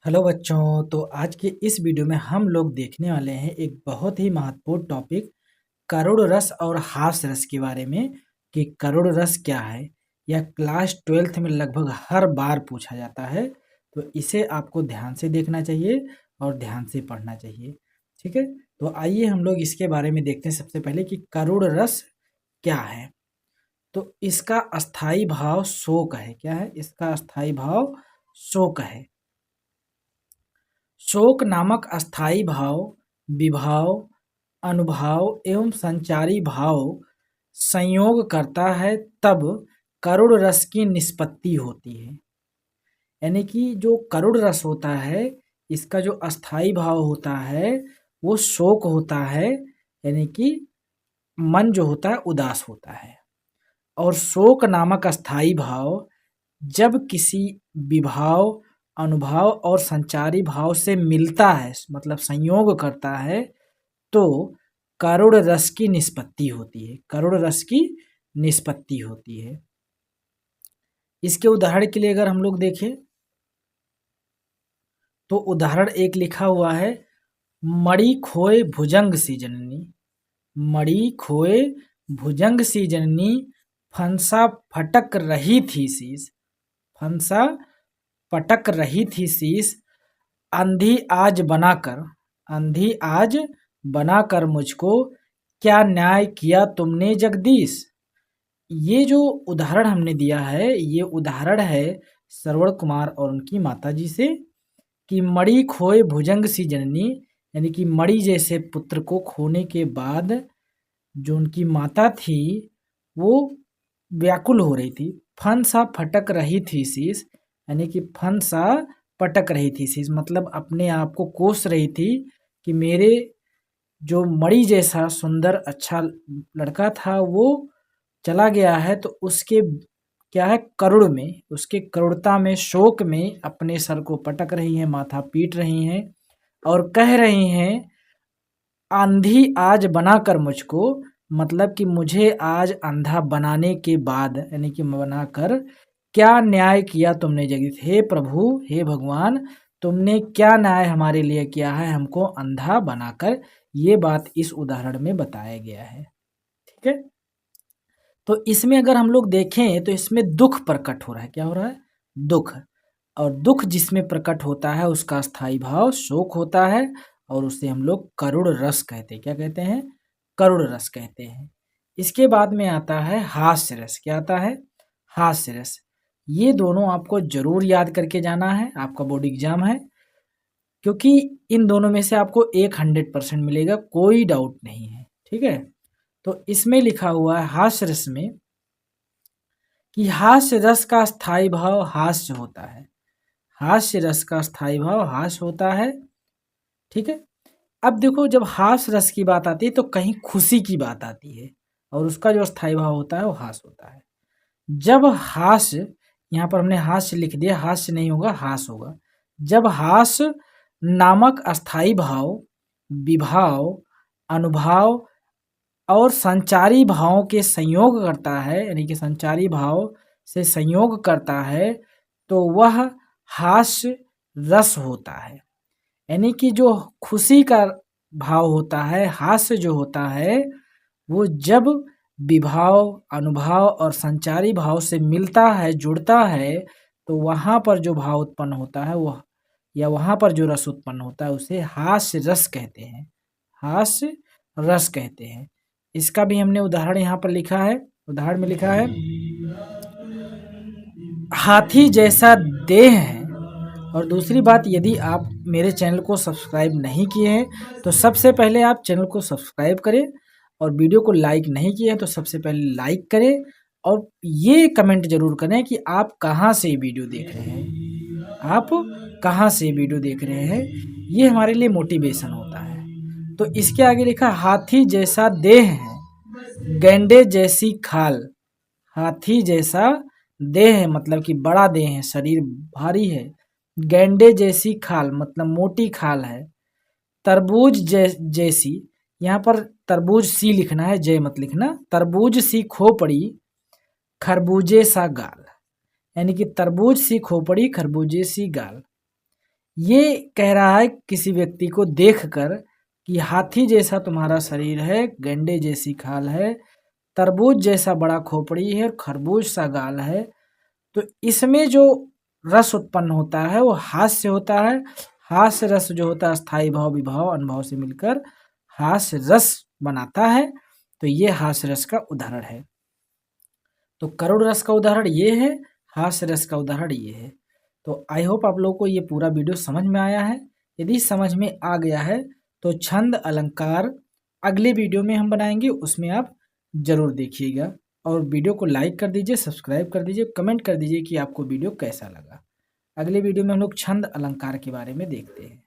Hello बच्चों, तो आज के इस वीडियो में हम लोग देखने वाले हैं एक बहुत ही महत्वपूर्ण टॉपिक करुड़ रस और हास्य रस के बारे में कि करुड़ रस क्या है। यह क्लास 12th में लगभग हर बार पूछा जाता है, तो इसे आपको ध्यान से देखना चाहिए और ध्यान से पढ़ना चाहिए। ठीक है, तो आइए हम लोग इसके बारे में देखते हैं। सबसे पहले कि करुड़ रस क्या है। तो इसका अस्थाई भाव शोक है। क्या है इसका अस्थाई भाव? शोक है। शोक नामक अस्थाई भाव विभाव, अनुभाव एवं संचारी भाव संयोग करता है, तब करुड़ रस की निष्पत्ति होती है। यानी कि जो करुड़ रस होता है, इसका जो अस्थाई भाव होता है वो शोक होता है। यानी कि मन जो होता है उदास होता है। और शोक नामक अस्थाई भाव जब किसी विभाव, अनुभाव और संचारी भाव से मिलता है, मतलब संयोग करता है, तो करुड़ रस की निष्पत्ति होती है। करुड़ रस की निष्पत्ति होती है। इसके उदाहरण के लिए अगर हम लोग देखें तो उदाहरण एक लिखा हुआ है, मणि खोए भुजंग सी जननी। मणि खोए भुजंग सी जननी, फंसा फटक रही थी शीश। फंसा पटक रही थी शीश, अंधी आज बनाकर, अंधी आज बनाकर मुझको, क्या न्याय किया तुमने जगदीश। ये जो उदाहरण हमने दिया है, ये उदाहरण है श्रवण कुमार और उनकी माता जी से कि मणि खोए भुजंग सी जननी, यानी कि मणि जैसे पुत्र को खोने के बाद जो उनकी माता थी वो व्याकुल हो रही थी। फन सा फटक रही थी शीश, यानी कि फन सा पटक रही थी शीश, मतलब अपने आप को कोस रही थी कि मेरे जो मणि जैसा सुंदर अच्छा लड़का था वो चला गया है। तो उसके क्या है, करुण में, उसके करुणता में, शोक में अपने सर को पटक रही हैं, माथा पीट रही हैं और कह रही हैं, आंधी आज बनाकर मुझको, मतलब कि मुझे आज अंधा बनाने के बाद, यानी कि बनाकर, क्या न्याय किया तुमने जगदीश। हे प्रभु, हे भगवान, तुमने क्या न्याय हमारे लिए किया है हमको अंधा बनाकर। ये बात इस उदाहरण में बताया गया है। ठीक है, तो इसमें अगर हम लोग देखें तो इसमें दुख प्रकट हो रहा है। क्या हो रहा है? दुख। और दुख जिसमें प्रकट होता है उसका स्थायी भाव शोक होता है, और उसे हम लोग करुण रस कहते हैं। क्या कहते हैं? करुण रस कहते हैं। इसके बाद में आता है हास्य रस। क्या आता है? हास्य रस। ये दोनों आपको जरूर याद करके जाना है, आपका बोर्ड एग्जाम है, क्योंकि इन दोनों में से आपको एक 100% मिलेगा, कोई डाउट नहीं है। ठीक है, तो इसमें लिखा हुआ है हास्य रस में कि हास्य रस का स्थायी भाव हास्य होता है। हास्य रस का स्थायी भाव हास्य होता है। ठीक है, अब देखो, जब हास्य रस की बात आती है तो कहीं खुशी की बात आती है, और उसका जो स्थायी भाव होता है वो हास्य होता है। जब हास्य, यहाँ पर हमने हास्य लिख दिया, हास्य नहीं होगा, हास्य होगा। जब हास्य नामक अस्थाई भाव विभाव, अनुभाव और संचारी भावों के संयोग करता है, यानी कि संचारी भाव से संयोग करता है, तो वह हास्य रस होता है। यानी कि जो खुशी का भाव होता है, हास्य जो होता है, वो जब विभाव, अनुभाव और संचारी भाव से मिलता है, जुड़ता है, तो वहाँ पर जो भाव उत्पन्न होता है वह, या वहाँ पर जो रस उत्पन्न होता है उसे हास्य रस कहते हैं। हास्य रस कहते हैं। इसका भी हमने उदाहरण यहाँ पर लिखा है। उदाहरण में लिखा है, हाथी जैसा देह है। और दूसरी बात, यदि आप मेरे चैनल को सब्सक्राइब नहीं किए हैं तो सबसे पहले आप चैनल को सब्सक्राइब करें, और वीडियो को लाइक नहीं किए हैं तो सबसे पहले लाइक करें, और ये कमेंट जरूर करें कि आप कहाँ से वीडियो देख रहे हैं, आप कहाँ से वीडियो देख रहे हैं। ये हमारे लिए मोटिवेशन होता है। तो इसके आगे लिखा, हाथी जैसा देह है, गैंडे जैसी खाल। हाथी जैसा देह है, मतलब कि बड़ा देह है, शरीर भारी है। गैंडे जैसी खाल, मतलब मोटी खाल है। तरबूज जैसी, यहाँ पर तरबूज सी लिखना है, जय मत लिखना। तरबूज सी खोपड़ी, खरबूजे सा गाल। यानी कि तरबूज सी खोपड़ी, खरबूजे सी गाल। ये कह रहा है किसी व्यक्ति को देखकर कि हाथी जैसा तुम्हारा शरीर है, गैंडे जैसी खाल है, तरबूज जैसा बड़ा खोपड़ी है और खरबूज सा गाल है। तो इसमें जो रस उत्पन्न होता है वो हास्य होता है। हास्य रस जो होता है स्थायी भाव विभाव अनुभव से मिलकर हास्य रस बनाता है। तो ये हास्य रस का उदाहरण है। तो करुण रस का उदाहरण ये है, हास्य रस का उदाहरण ये है। तो आई होप आप लोगों को ये पूरा वीडियो समझ में आया है। यदि समझ में आ गया है तो छंद अलंकार अगले वीडियो में हम बनाएंगे, उसमें आप जरूर देखिएगा। और वीडियो को लाइक कर दीजिए, सब्सक्राइब कर दीजिए, कमेंट कर दीजिए कि आपको वीडियो कैसा लगा। अगले वीडियो में हम लोग छंद अलंकार के बारे में देखते हैं।